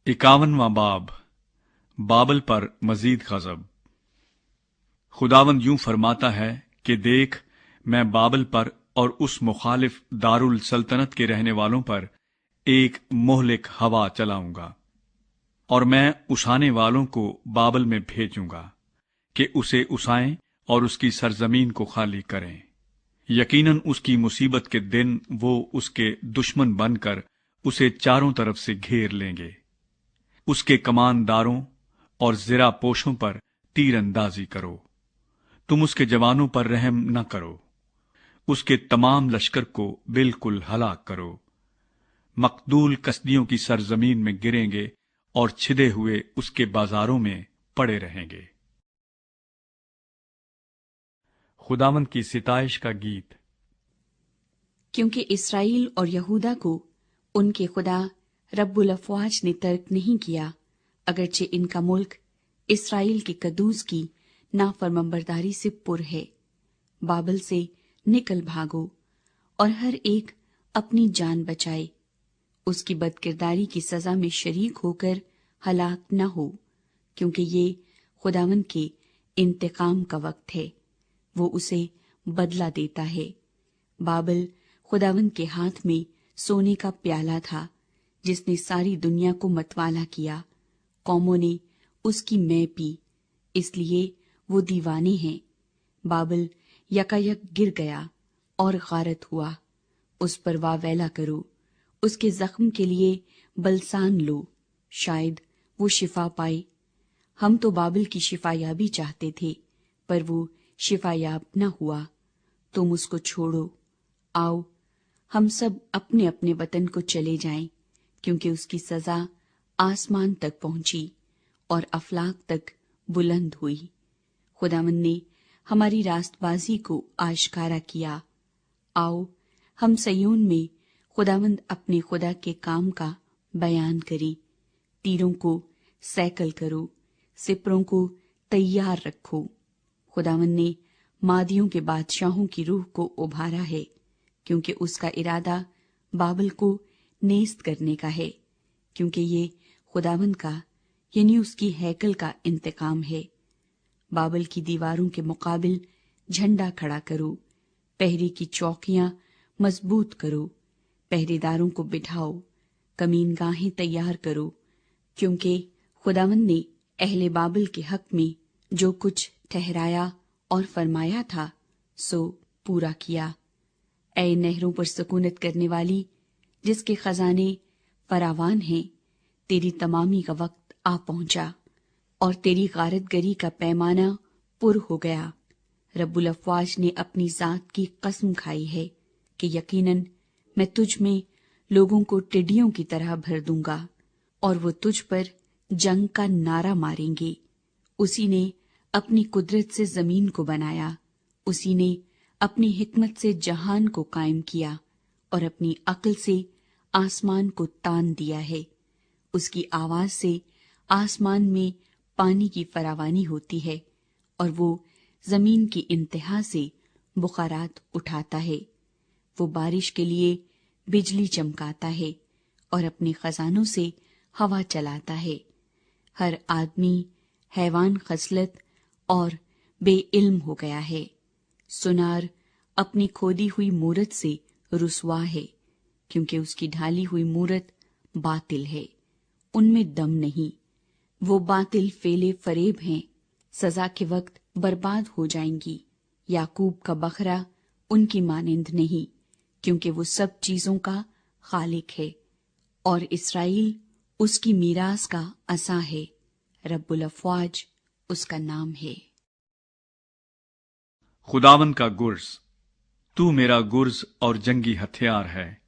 51वां बाब, बाबल पर मजीद गज़ब। खुदावंद यूं फरमाता है कि देख, मैं बाबल पर और उस मुखालिफ दारुल सल्तनत के रहने वालों पर एक मोहलिक हवा चलाऊंगा, और मैं उसाने वालों को बाबल में भेजूंगा कि उसे उसाएं और उसकी सरजमीन को खाली करें। यकीनन उसकी मुसीबत के दिन वो उसके दुश्मन बनकर उसे चारों तरफ से घेर लेंगे। उसके कमानदारों और ज़िरा पोशों पर तीर अंदाजी करो। तुम उसके जवानों पर रहम न करो। उसके तमाम लश्कर को बिल्कुल हलाक करो। मकदूल कसदियों की सरजमीन में गिरेंगे और छिदे हुए उसके बाजारों में पड़े रहेंगे। खुदावंद की सिताइश का गीत। क्योंकि इसराइल और यहूदा को उनके खुदा रब्बुल अफ़वाज ने तर्क नहीं किया, अगरचे इनका मुल्क इसराइल के कदूस की नाफरमानबरदारी से पुर है। बाबल से निकल भागो और हर एक अपनी जान बचाए। उसकी बदकिरदारी की सजा में शरीक होकर हलाक न हो, क्योंकि ये खुदावंद के इंतकाम का वक्त है। वो उसे बदला देता है। बाबल खुदावंद के हाथ में सोने का प्याला था, जिसने सारी दुनिया को मतवाला किया। कौमों ने उसकी मै पी, इसलिए वो दीवाने हैं। बाबल यकायक गिर गया और गारत हुआ। उस पर वावैला करो, उसके जख्म के लिए बलसान लो, शायद वो शिफा पाए। हम तो बाबल की शिफायाबी चाहते थे, पर वो शिफायाब न हुआ। तुम उसको छोड़ो, आओ हम सब अपने अपने वतन को चले जाएं, क्योंकि उसकी सजा आसमान तक पहुंची और अफलाक तक बुलंद हुई। खुदावंद ने हमारी रास्तबाजी को आश्कारा किया। आओ हम सयोन में खुदावंद अपने खुदा के काम का बयान करें। तीरों को सैकल करो, सिपरों को तैयार रखो। खुदावंद ने मादियों के बादशाहों की रूह को उभारा है, क्योंकि उसका इरादा बाबल को नेस्त करने का है, क्योंकि ये खुदावंद का यानी उसकी हैकल का इंतकाम है। बाबल की दीवारों के मुकाबिल झंडा खड़ा करो, पहरे की चौकियां मजबूत करो, पहरेदारों को बिठाओ, कमीनगाहें तैयार करो, क्योंकि खुदावंद ने अहले बाबल के हक में जो कुछ ठहराया और फरमाया था सो पूरा किया। ऐ नहरों पर सुकूनत करने वाली, जिसके खजाने फरावान हैं, तेरी तमामी का वक्त आ पहुंचा और तेरी गारतगरी का पैमाना पुर हो गया। रब्बुल अफ़वाज ने अपनी जात की कसम खाई है कि यकीनन मैं तुझ में लोगों को टिड्डियों की तरह भर दूंगा और वो तुझ पर जंग का नारा मारेंगे। उसी ने अपनी कुदरत से जमीन को बनाया, उसी ने अपनी हिकमत से जहान को कायम किया और अपनी अक्ल से आसमान को तान दिया है। उसकी आवाज से आसमान में पानी की फरावानी होती है और वो जमीन की इंतहा से बुखारात उठाता है। वो बारिश के लिए बिजली चमकाता है और अपने खजानों से हवा चलाता है। हर आदमी हैवान खसलत और बेइल्म हो गया है। सुनार अपनी खोदी हुई मूरत से रुसवा है, क्योंकि उसकी ढाली हुई मूरत बातिल है, उनमें दम नहीं। वो बातिल फेले फरेब हैं, सजा के वक्त बर्बाद हो जाएंगी। याकूब का बकरा उनकी मानिंद नहीं, क्योंकि वो सब चीजों का खालिक है और इसराइल उसकी मीरास का असा है। रब्बुल अफ़वाज उसका नाम है। खुदावंद का गुर्ज। तू मेरा गुर्ज और जंगी हथियार है,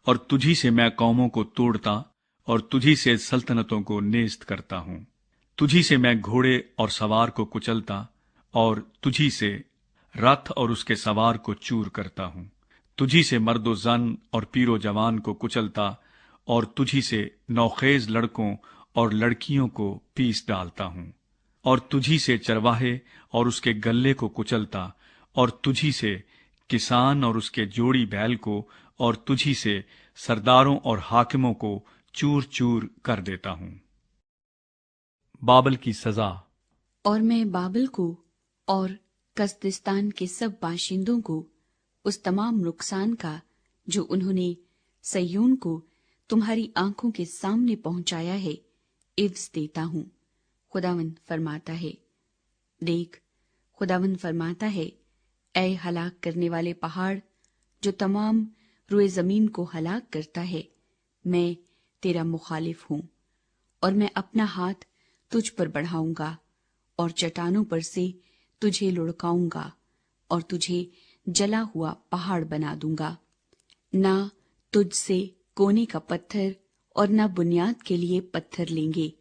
और तुझी से मैं कौमों को तोड़ता और तुझी से सल्तनतों को नेस्त करता हूं। तुझी से मैं घोड़े और सवार को कुचलता और तुझी से रथ और उसके सवार को चूर करता हूं। तुझी से मर्दो जन और पीरो जवान को कुचलता और तुझी से नौखेज लड़कों और लड़कियों को पीस डालता हूं। और तुझी से चरवाहे और उसके गल्ले को कुचलता और तुझी से किसान और उसके जोड़ी बैल को और तुझी से सरदारों और हाकिमों को चूर चूर कर देता हूं। बाबल की सजा। और मैं बाबल को और कस्दिस्तान के सब बाशिंदों को उस तमाम नुकसान का जो उन्होंने सय्योन को तुम्हारी आंखों के सामने पहुंचाया है, इव्स देता हूं। खुदावंद फरमाता है। देख, खुदावंद फरमाता है, ऐ हलाक करने वाले पहाड़ जो तमाम रुए जमीन को हलाक करता है, मैं तेरा मुखालिफ हूं और मैं अपना हाथ तुझ पर बढ़ाऊंगा और चट्टानों पर से तुझे लुढ़काऊंगा और तुझे जला हुआ पहाड़ बना दूंगा। ना तुझसे कोने का पत्थर और ना बुनियाद के लिए पत्थर लेंगे,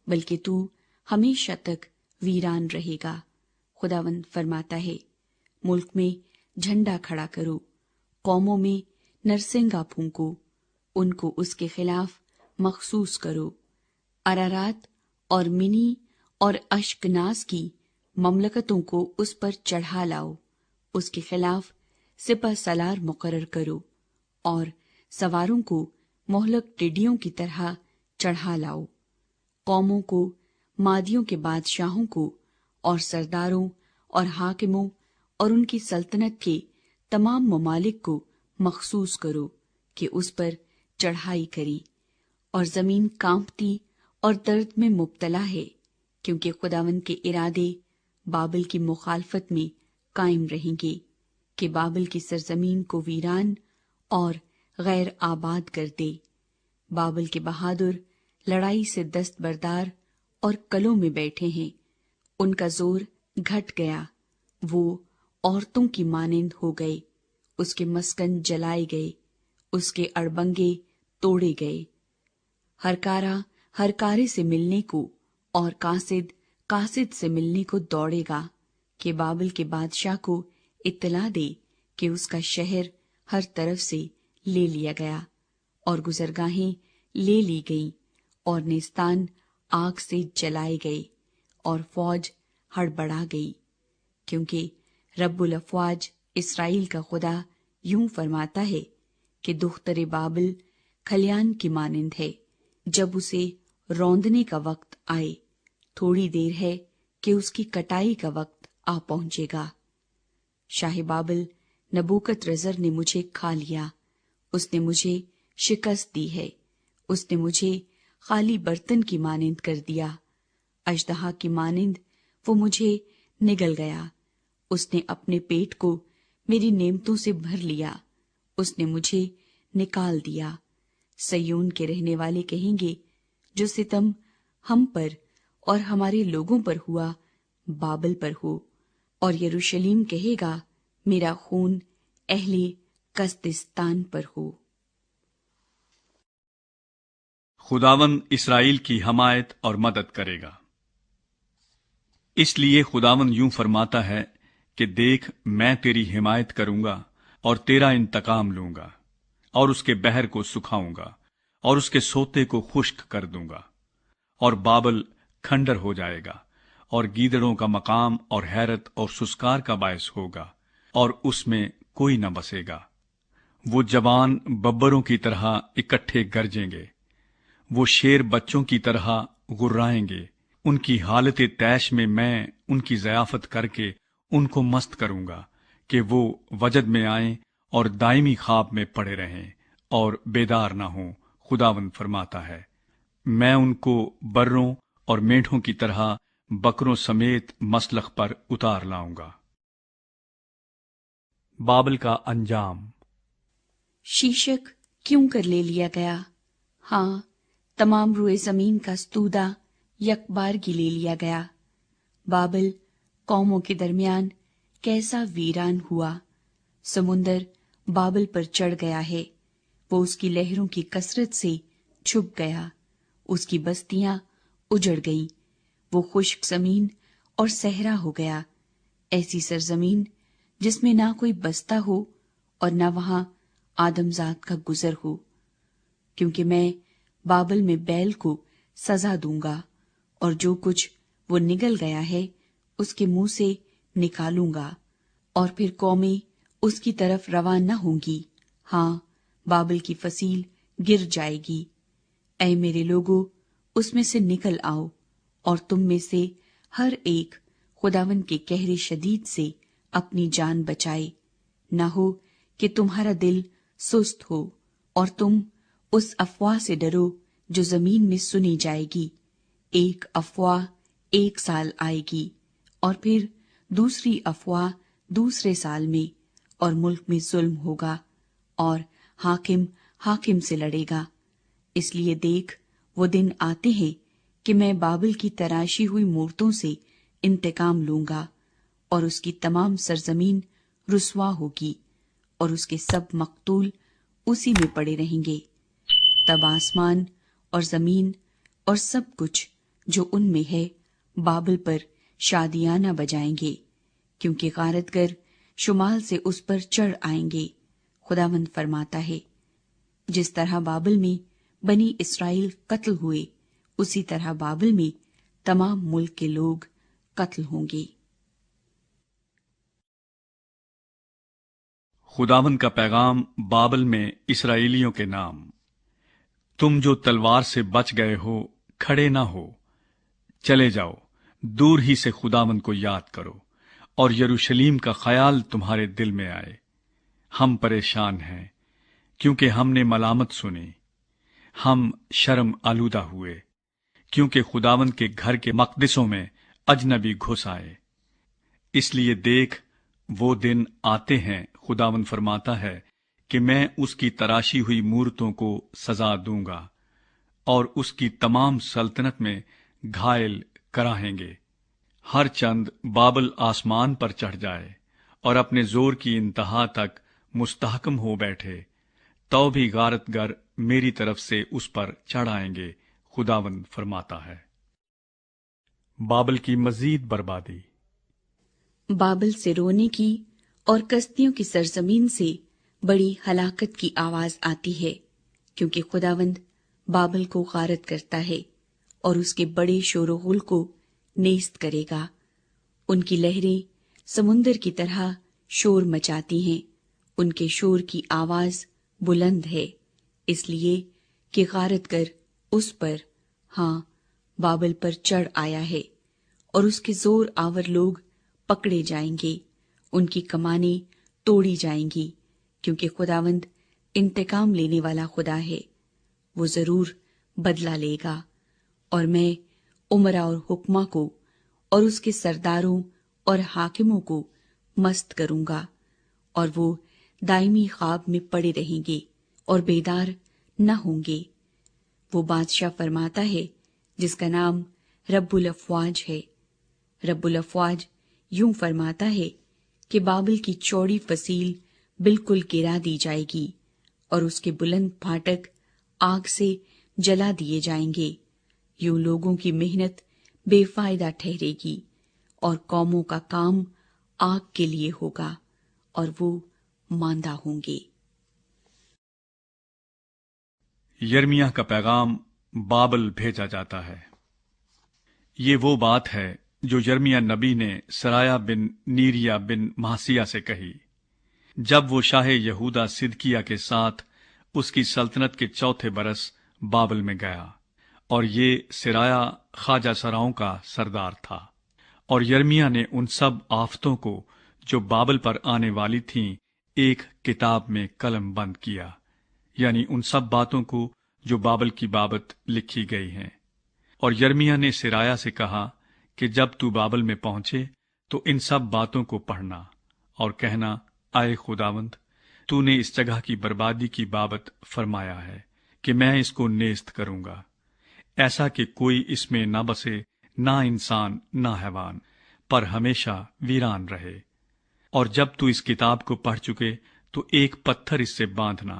बल्कि तू हमेशा तक वीरान रहेगा। खुदावंद फरमाता है। मुल्क में झंडा खड़ा करो, कौमों में नरसिंगा फूंको, उनको उसके खिलाफ मखसूस करो। अरारात और मिनी और अश्कनास की ममलकतों को उस पर चढ़ा लाओ, उसके खिलाफ सिपह सलार मुकर्रर करो और सवारों को मोहलक टिड्डियों की तरह चढ़ा लाओ। कौमों को, मादियों के बादशाहों को और सरदारों और हाकिमों और उनकी सल्तनत के तमाम ममालिक को मखसूस करो कि उस पर चढ़ाई करी। और जमीन कांपती और दर्द में मुब्तला है, क्योंकि खुदावंद के इरादे बाबल की मुखालफत में कायम रहेंगे कि बाबल की सरजमीन को वीरान और गैर आबाद कर दे। बाबल के बहादुर लड़ाई से दस्तबरदार और कलों में बैठे हैं, उनका जोर घट गया, वो औरतों की मानिंद हो गए, उसके मस्कन जलाए गए, उसके अड़बंगे तोड़े गए। हरकारा हरकारे से मिलने को और कासिद कासिद से मिलने को दौड़ेगा कि बाबल के बादशाह को इत्तला दे कि उसका शहर हर तरफ से ले लिया गया और गुजरगाहें ले ली गईं और निस्तान आग से जलाए गए और फौज हड़बड़ा गई। क्योंकि रब्बुल अफ़वाज इसराइल का खुदा यूं फरमाता है कि दुख्तरे बाबल खलियान की मानिंद है, जब उसे रौंदने का वक्त आए, थोड़ी देर है कि उसकी कटाई का वक्त आ पहुंचेगा। शाह बाबल नबूकतरज़र ने मुझे खा लिया, उसने मुझे शिकस्त दी है, उसने मुझे खाली बर्तन की मानिंद कर दिया। अजदहा की मानिंद वो मुझे निगल गया, उसने अपने पेट को मेरी नेमतों से भर लिया, उसने मुझे निकाल दिया। सय्योन के रहने वाले कहेंगे, जो सितम हम पर और हमारे लोगों पर हुआ, बाबल पर हो। और यरूशलेम कहेगा, मेरा खून अहले कस्दिस्तान पर हो। खुदावंद इसराइल की हमायत और मदद करेगा। इसलिए खुदावंद यूं फरमाता है कि देख, मैं तेरी हिमायत करूंगा और तेरा इंतकाम लूंगा और उसके बहर को सुखाऊंगा और उसके सोते को खुश्क कर दूंगा और बाबल खंडर हो जाएगा और गीदड़ों का मकाम और हैरत और सुस्कार का बायस होगा और उसमें कोई न बसेगा। वो जवान बब्बरों की तरह इकट्ठे गरजेंगे, वो शेर बच्चों की तरह गुर्राएंगे। उनकी हालत तैश में मैं उनकी ज़याफत करके उनको मस्त करूंगा कि वो वजद में आएं और दायमी ख्वाब में पड़े रहें और बेदार ना हों। खुदावंद फरमाता है, मैं उनको बर्रों और मेंढों की तरह बकरों समेत मसलख पर उतार लाऊंगा। बाबल का अंजाम। शीशक क्यों कर ले लिया गया? हाँ, तमाम रुए जमीन का स्तूदा यकबारगी ले लिया गया। बाबल कौमों के दरमियान कैसा वीरान हुआ। समुंदर बाबल पर चढ़ गया है, वो उसकी लहरों की कसरत से छुप गया, उसकी बस्तियां उजड़ गईं, वो खुश्क जमीन और सहरा हो गया, ऐसी सरजमीन जिसमें ना कोई बसता हो और न वहां आदमजात का गुजर हो। क्योंकि मैं बाबल में बैल को सजा दूंगा और जो कुछ वो निगल गया है उसके मुंह से निकालूंगा और फिर कौमें उसकी तरफ रवाना होंगी। हाँ, बाबल की फसील गिर जाएगी। اے میرے لوگو، اس میں سے نکل آؤ اور تم میں سے ہر ایک خداوند کے قہر شدید سے اپنی جان بچائے، نہ ہو کہ تمہارا دل سست ہو اور تم اس افواہ سے ڈرو جو زمین میں سنی جائے گی۔ ایک افواہ 1 سال آئے گی اور پھر دوسری افواہ دوسرے سال میں، اور ملک میں ظلم ہوگا اور حاکم حاکم سے لڑے گا۔ اس لیے دیکھ، وہ دن آتے ہیں کہ میں بابل کی تراشی ہوئی مورتوں سے انتقام لوں گا، اور اس کی تمام سرزمین رسوا ہوگی، اور اس کے سب مقتول اسی میں پڑے رہیں گے۔ تب آسمان اور زمین اور سب کچھ جو ان میں ہے بابل پر شادیانہ بجائیں گے، کیونکہ غارت گر شمال سے اس پر چڑھ آئیں گے۔ خداوند فرماتا ہے، جس طرح بابل میں بنی اسرائیل قتل ہوئے، اسی طرح بابل میں تمام ملک کے لوگ قتل ہوں گے۔ خداوند کا پیغام بابل میں اسرائیلیوں کے نام۔ تم جو تلوار سے بچ گئے ہو، کھڑے نہ ہو، چلے جاؤ، دور ہی سے خداوند کو یاد کرو، اور یروشلیم کا خیال تمہارے دل میں آئے۔ ہم پریشان ہیں کیونکہ ہم نے ملامت سنی، ہم شرم آلودہ ہوئے کیونکہ خداوند کے گھر کے مقدسوں میں اجنبی گھس آئے۔ اس لیے دیکھ، وہ دن آتے ہیں، خداوند فرماتا ہے، کہ میں اس کی تراشی ہوئی مورتوں کو سزا دوں گا اور اس کی تمام سلطنت میں گھائل کراہیں گے۔ ہر چند بابل آسمان پر چڑھ جائے اور اپنے زور کی انتہا تک مستحکم ہو بیٹھے، تو بھی غارت گر میری طرف سے اس پر چڑھ آئیں گے، خداوند فرماتا ہے۔ بابل کی مزید بربادی۔ بابل سے رونے کی اور کسدیوں کی سرزمین سے بڑی ہلاکت کی آواز آتی ہے، کیونکہ خداوند بابل کو غارت کرتا ہے اور اس کے بڑے شور و غل کو نیست کرے گا۔ ان کی لہریں سمندر کی طرح شور مچاتی ہیں، ان کے شور کی آواز بلند ہے، اس لیے کہ غارت گر اس پر، ہاں، بابل پر چڑھ آیا ہے، اور اس کے زور آور لوگ پکڑے جائیں گے، ان کی کمانیں توڑی جائیں گی، کیونکہ خداوند انتقام لینے والا خدا ہے، وہ ضرور بدلہ لے گا۔ اور میں عمرا اور حکمہ کو اور اس کے سرداروں اور حاکموں کو مست کروں گا، اور وہ دائمی خواب میں پڑے رہیں گے اور بیدار نہ ہوں گے۔ وہ بادشاہ فرماتا ہے جس کا نام رب الافواج ہے۔ رب الافواج یوں فرماتا ہے کہ بابل کی چوڑی فصیل بالکل گرا دی جائے گی، اور اس کے بلند پھاٹک آگ سے جلا دیے جائیں گے۔ یوں لوگوں کی محنت بے فائدہ ٹھہرے گی، اور قوموں کا کام آگ کے لیے ہوگا، اور وہ ماندہ ہوں گے۔ یرمیہ کا پیغام بابل بھیجا جاتا ہے۔ یہ وہ بات ہے جو یرمیہ نبی نے سرایا بن نیریا بن مہسیہ سے کہی جب وہ شاہ یہودا صدقیہ کے ساتھ اس کی سلطنت کے 4 برس بابل میں گیا، اور یہ سرایا خواجہ سراؤں کا سردار تھا۔ اور یرمیہ نے ان سب آفتوں کو جو بابل پر آنے والی تھیں ایک کتاب میں قلم بند کیا، یعنی ان سب باتوں کو جو بابل کی بابت لکھی گئی ہیں۔ اور یرمیہ نے سرایا سے کہا کہ جب تو بابل میں پہنچے تو ان سب باتوں کو پڑھنا اور کہنا، اے خداوند، تو نے اس جگہ کی بربادی کی بابت فرمایا ہے کہ میں اس کو نیست کروں گا، ایسا کہ کوئی اس میں نہ بسے، نہ انسان نہ حیوان، پر ہمیشہ ویران رہے۔ اور جب تو اس کتاب کو پڑھ چکے تو ایک پتھر اس سے باندھنا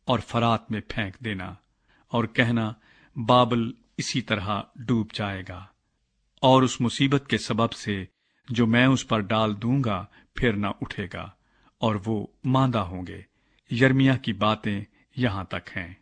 اور فرات میں پھینک دینا، اور کہنا، بابل اسی طرح ڈوب جائے گا، اور اس مصیبت کے سبب سے جو میں اس پر ڈال دوں گا پھر نہ اٹھے گا، اور وہ ماندہ ہوں گے۔ یرمیہ کی باتیں یہاں تک ہیں۔